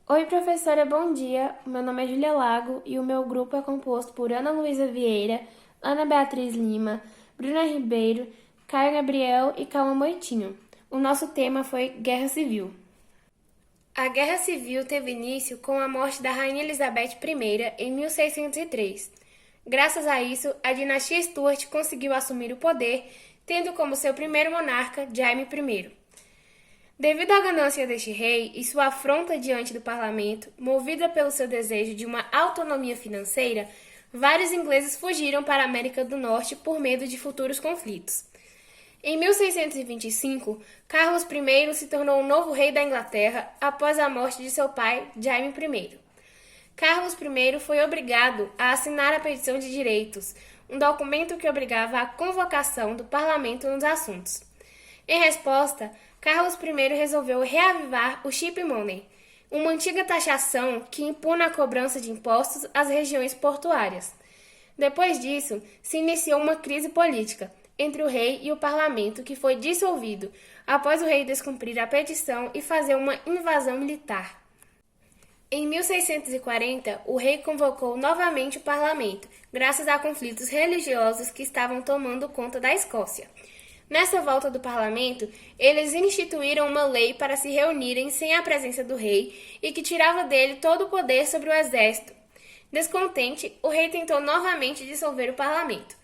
Oi, professora, bom dia. Meu nome é Júlia Lago e o meu grupo é composto por Ana Luísa Vieira, Ana Beatriz Lima, Bruna Ribeiro, Caio Gabriel e Calma Moitinho. O nosso tema foi Guerra Civil. A Guerra Civil teve início com a morte da Rainha Elizabeth I em 1603. Graças a isso, a dinastia Stuart conseguiu assumir o poder, tendo como seu primeiro monarca Jaime I. Devido à ganância deste rei e sua afronta diante do parlamento, movida pelo seu desejo de uma autonomia financeira, vários ingleses fugiram para a América do Norte por medo de futuros conflitos. Em 1625, Carlos I se tornou o novo rei da Inglaterra após a morte de seu pai, Jaime I. Carlos I foi obrigado a assinar a Petição de Direitos, um documento que obrigava à convocação do parlamento nos assuntos. Em resposta, Carlos I resolveu reavivar o chip money, uma antiga taxação que impune a cobrança de impostos às regiões portuárias. Depois disso, se iniciou uma crise política entre o rei e o parlamento que foi dissolvido após o rei descumprir a petição e fazer uma invasão militar. Em 1640, o rei convocou novamente o parlamento, graças a conflitos religiosos que estavam tomando conta da Escócia. Nessa volta do parlamento, eles instituíram uma lei para se reunirem sem a presença do rei e que tirava dele todo o poder sobre o exército. Descontente, o rei tentou novamente dissolver o parlamento.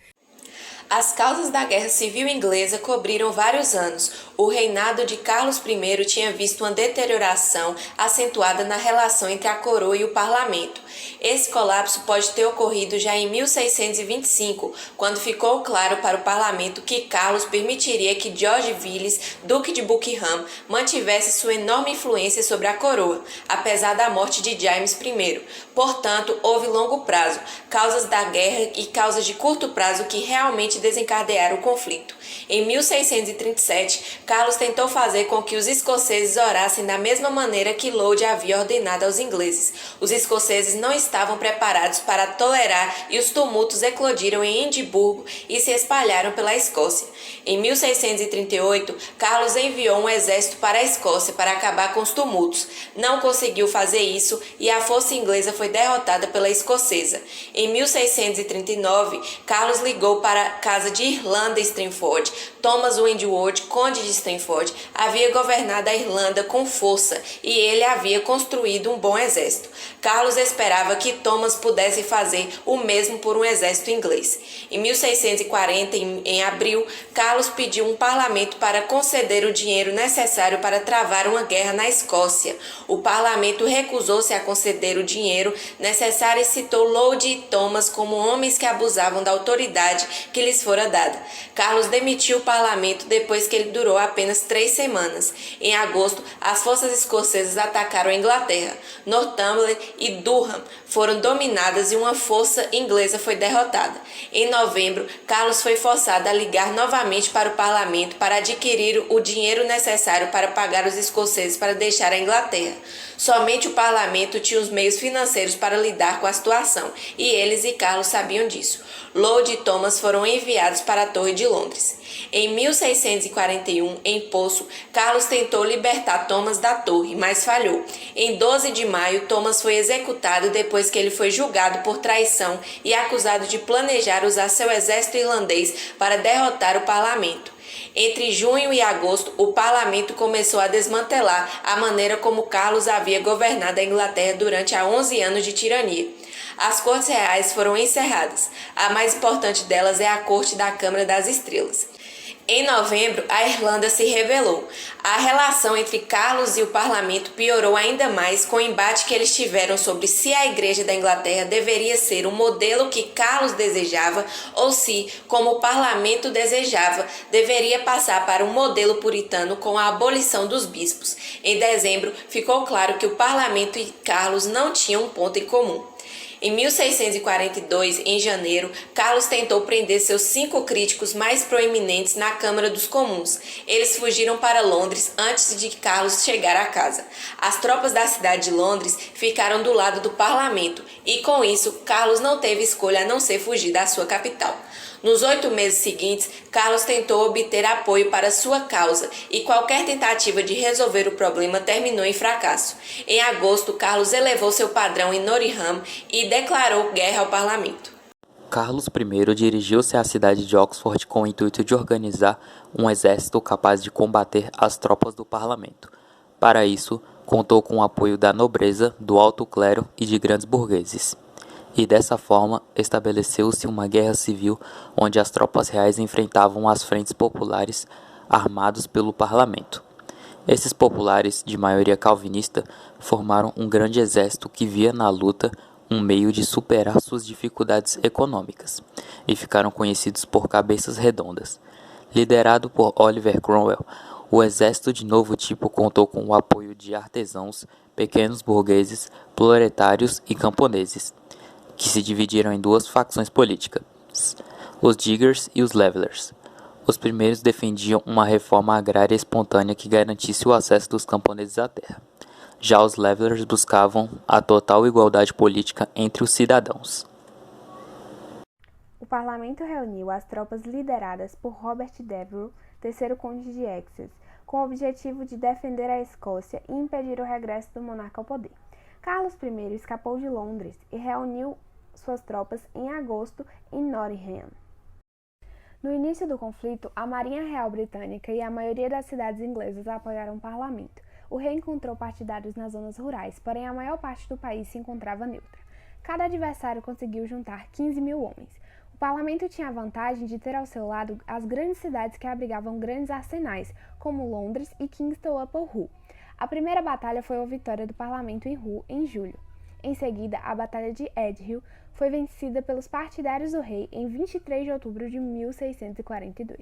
As causas da Guerra Civil Inglesa cobriram vários anos. O reinado de Carlos I tinha visto uma deterioração acentuada na relação entre a coroa e o parlamento. Esse colapso pode ter ocorrido já em 1625, quando ficou claro para o parlamento que Carlos permitiria que George Willis, duque de Buckingham, mantivesse sua enorme influência sobre a coroa, apesar da morte de James I. Portanto, houve longo prazo, causas da guerra e causas de curto prazo que realmente desencadearam o conflito. Em 1637, Carlos tentou fazer com que os escoceses orassem da mesma maneira que Laud havia ordenado aos ingleses. Os escoceses não estavam preparados para tolerar e os tumultos eclodiram em Edimburgo e se espalharam pela Escócia. Em 1638, Carlos enviou um exército para a Escócia para acabar com os tumultos. Não conseguiu fazer isso e a força inglesa foi derrotada pela escocesa. Em 1639, Carlos ligou para a Casa de Irlanda Strangford. Thomas Wentworth, conde de Strangford, havia governado a Irlanda com força e ele havia construído um bom exército. Carlos esperava que Thomas pudesse fazer o mesmo por um exército inglês. Em 1640, em abril, Carlos pediu um parlamento para conceder o dinheiro necessário para travar uma guerra na Escócia. O parlamento recusou-se a conceder o dinheiro necessário e citou Laud e Thomas como homens que abusavam da autoridade que lhes fora dada. Carlos demitiu o parlamento depois que ele durou apenas 3 semanas. Em agosto, as forças escocesas atacaram a Inglaterra. Northumberland e Durham foram dominadas e uma força inglesa foi derrotada. Em novembro, Carlos foi forçado a ligar novamente para o parlamento para adquirir o dinheiro necessário para pagar os escoceses para deixar a Inglaterra. Somente o parlamento tinha os meios financeiros para lidar com a situação, e eles e Carlos sabiam disso. Laud e Thomas foram enviados para a Torre de Londres. Em 1641, em Poço, Carlos tentou libertar Thomas da torre, mas falhou. Em 12 de maio, Thomas foi executado depois que ele foi julgado por traição e acusado de planejar usar seu exército irlandês para derrotar o parlamento. Entre junho e agosto, o parlamento começou a desmantelar a maneira como Carlos havia governado a Inglaterra durante 11 anos de tirania. As cortes reais foram encerradas. A mais importante delas é a Corte da Câmara das Estrelas. Em novembro, a Irlanda se rebelou. A relação entre Carlos e o parlamento piorou ainda mais com o embate que eles tiveram sobre se a Igreja da Inglaterra deveria ser o modelo que Carlos desejava ou se, como o parlamento desejava, deveria passar para um modelo puritano com a abolição dos bispos. Em dezembro, ficou claro que o parlamento e Carlos não tinham um ponto em comum. Em 1642, em janeiro, Carlos tentou prender seus 5 críticos mais proeminentes na Câmara dos Comuns. Eles fugiram para Londres antes de Carlos chegar à casa. As tropas da cidade de Londres ficaram do lado do parlamento e, com isso, Carlos não teve escolha a não ser fugir da sua capital. Nos 8 meses seguintes, Carlos tentou obter apoio para sua causa e qualquer tentativa de resolver o problema terminou em fracasso. Em agosto, Carlos elevou seu padrão em Nottingham e declarou guerra ao parlamento. Carlos I dirigiu-se à cidade de Oxford com o intuito de organizar um exército capaz de combater as tropas do parlamento. Para isso, contou com o apoio da nobreza, do alto clero e de grandes burgueses. E dessa forma, estabeleceu-se uma guerra civil onde as tropas reais enfrentavam as frentes populares armados pelo parlamento. Esses populares, de maioria calvinista, formaram um grande exército que via na luta um meio de superar suas dificuldades econômicas, e ficaram conhecidos por cabeças redondas. Liderado por Oliver Cromwell, o exército de novo tipo contou com o apoio de artesãos, pequenos burgueses, proletários e camponeses, que se dividiram em 2 facções políticas, os Diggers e os Levelers. Os primeiros defendiam uma reforma agrária espontânea que garantisse o acesso dos camponeses à terra. Já os Levelers buscavam a total igualdade política entre os cidadãos. O parlamento reuniu as tropas lideradas por Robert Devereux, terceiro conde de Essex, com o objetivo de defender a Escócia e impedir o regresso do monarca ao poder. Carlos I escapou de Londres e reuniu suas tropas em agosto em Nottingham. No início do conflito, a Marinha Real Britânica e a maioria das cidades inglesas apoiaram o parlamento. O rei encontrou partidários nas zonas rurais, porém a maior parte do país se encontrava neutra. Cada adversário conseguiu juntar 15 mil homens. O parlamento tinha a vantagem de ter ao seu lado as grandes cidades que abrigavam grandes arsenais, como Londres e Kingston-upon-Hull. A primeira batalha foi a vitória do parlamento em Hull, em julho. Em seguida, a Batalha de Edgehill foi vencida pelos partidários do rei em 23 de outubro de 1642.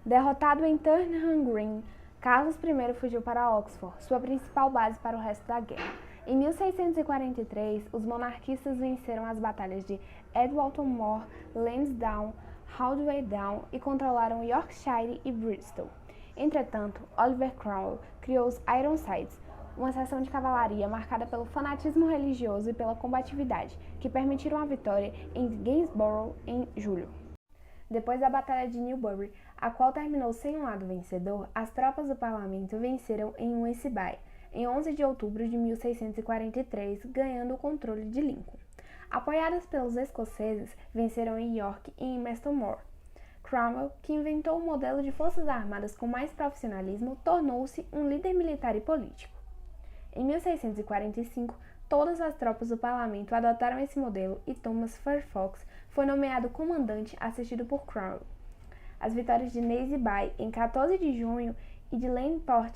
Derrotado em Turnham Green, Carlos I fugiu para Oxford, sua principal base para o resto da guerra. Em 1643, os monarquistas venceram as batalhas de Edwalton Moor, Lansdowne, Holdway Down e controlaram Yorkshire e Bristol. Entretanto, Oliver Cromwell criou os Ironsides, uma seção de cavalaria marcada pelo fanatismo religioso e pela combatividade, que permitiram a vitória em Gainsborough em julho. Depois da Batalha de Newbury, a qual terminou sem um lado vencedor, as tropas do parlamento venceram em Wessex, em 11 de outubro de 1643, ganhando o controle de Lincoln. Apoiadas pelos escoceses, venceram em York e em Maston Moor. Cromwell, que inventou um modelo de forças armadas com mais profissionalismo, tornou-se um líder militar e político. Em 1645, todas as tropas do parlamento adotaram esse modelo e Thomas Fairfax foi nomeado comandante, assistido por Cromwell. As vitórias de Naseby em 14 de junho e de Landport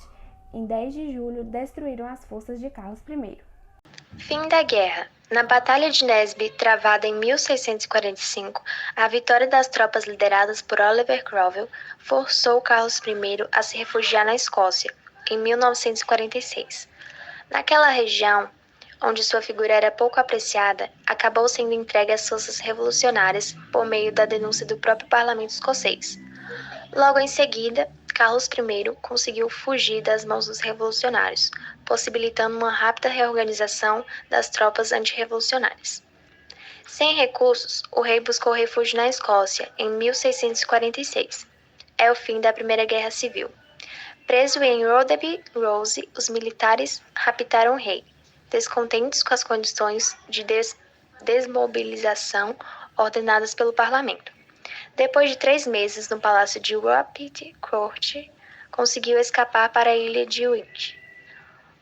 em 10 de julho destruíram as forças de Carlos I. Fim da guerra. Na Batalha de Naseby, travada em 1645, a vitória das tropas lideradas por Oliver Cromwell forçou Carlos I a se refugiar na Escócia, em 1946. Naquela região, onde sua figura era pouco apreciada, acabou sendo entregue às forças revolucionárias por meio da denúncia do próprio parlamento escocês. Logo em seguida, Carlos I conseguiu fugir das mãos dos revolucionários, possibilitando uma rápida reorganização das tropas antirrevolucionárias. Sem recursos, o rei buscou refúgio na Escócia em 1646. É o fim da Primeira Guerra Civil. Preso em Rotherby Rose, os militares raptaram o rei, descontentes com as condições de desmobilização ordenadas pelo parlamento. Depois de 3 meses no palácio de Wapiti Court, conseguiu escapar para a ilha de Wight,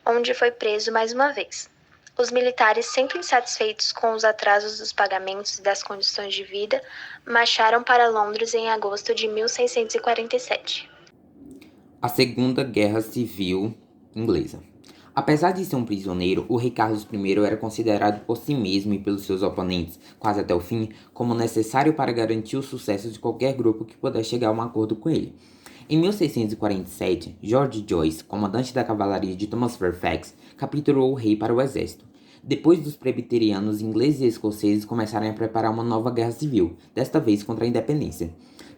onde foi preso mais uma vez. Os militares, sempre insatisfeitos com os atrasos dos pagamentos e das condições de vida, marcharam para Londres em agosto de 1647. A Segunda Guerra Civil Inglesa. Apesar de ser um prisioneiro, o rei Carlos I era considerado por si mesmo e pelos seus oponentes, quase até o fim, como necessário para garantir o sucesso de qualquer grupo que pudesse chegar a um acordo com ele. Em 1647, George Joyce, comandante da cavalaria de Thomas Fairfax, capturou o rei para o exército. Depois dos presbiterianos ingleses e escoceses começaram a preparar uma nova guerra civil, desta vez contra a independência.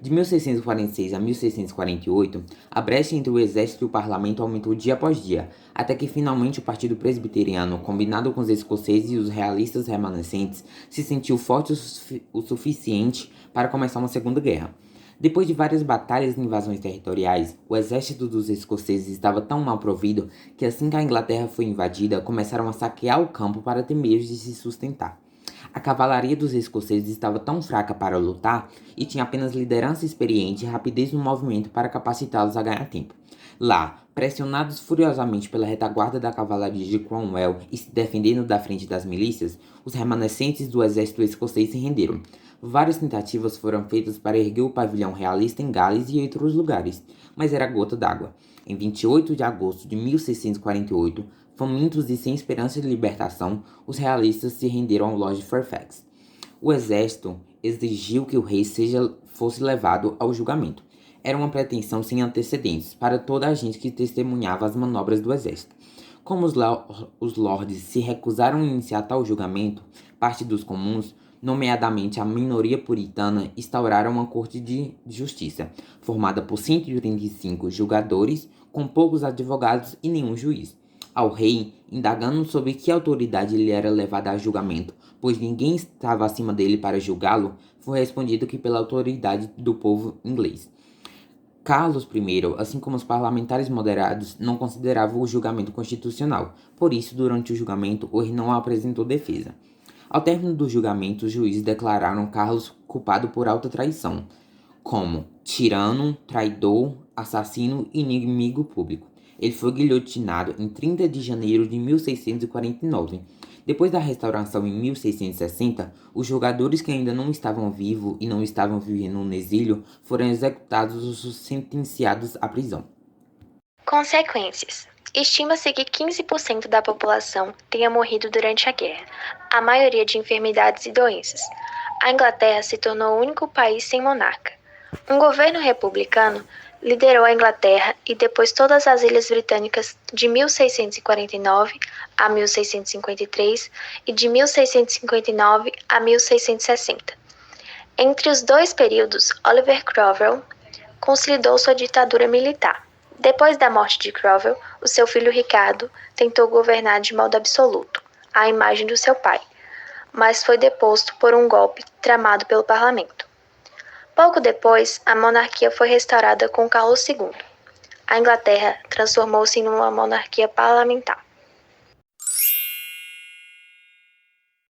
De 1646 a 1648, a brecha entre o exército e o parlamento aumentou dia após dia, até que finalmente o Partido Presbiteriano, combinado com os escoceses e os realistas remanescentes, se sentiu forte o suficiente para começar uma segunda guerra. Depois de várias batalhas e invasões territoriais, o exército dos escoceses estava tão mal provido que assim que a Inglaterra foi invadida, começaram a saquear o campo para ter meios de se sustentar. A cavalaria dos escoceses estava tão fraca para lutar e tinha apenas liderança experiente e rapidez no movimento para capacitá-los a ganhar tempo. Lá, pressionados furiosamente pela retaguarda da cavalaria de Cromwell e se defendendo da frente das milícias, os remanescentes do exército escocês se renderam. Várias tentativas foram feitas para erguer o pavilhão realista em Gales e outros lugares, mas era gota d'água. Em 28 de agosto de 1648, famintos e sem esperança de libertação, os realistas se renderam ao Lord Fairfax. O exército exigiu que o rei fosse levado ao julgamento. Era uma pretensão sem antecedentes para toda a gente que testemunhava as manobras do exército. Como os lords se recusaram a iniciar tal julgamento, parte dos comuns, nomeadamente a minoria puritana, instauraram uma corte de justiça, formada por 135 julgadores, com poucos advogados e nenhum juiz. Ao rei, indagando sobre que autoridade ele era levado a julgamento, pois ninguém estava acima dele para julgá-lo, foi respondido que pela autoridade do povo inglês. Carlos I, assim como os parlamentares moderados, não consideravam o julgamento constitucional. Por isso, durante o julgamento, o rei não apresentou defesa. Ao término do julgamento, os juízes declararam Carlos culpado por alta traição, como tirano, traidor, assassino e inimigo público. Ele foi guilhotinado em 30 de janeiro de 1649. Depois da restauração em 1660, os julgadores que ainda não estavam vivos e não estavam vivendo no exílio foram executados ou sentenciados à prisão. Consequências. Estima-se que 15% da população tenha morrido durante a guerra, a maioria de enfermidades e doenças. A Inglaterra se tornou o único país sem monarca. Um governo republicano liderou a Inglaterra e depois todas as ilhas britânicas de 1649 a 1653 e de 1659 a 1660. Entre os dois períodos, Oliver Cromwell consolidou sua ditadura militar. Depois da morte de Cromwell, o seu filho Ricardo tentou governar de modo absoluto, à imagem do seu pai, mas foi deposto por um golpe tramado pelo parlamento. Pouco depois, a monarquia foi restaurada com Carlos II. A Inglaterra transformou-se em uma monarquia parlamentar.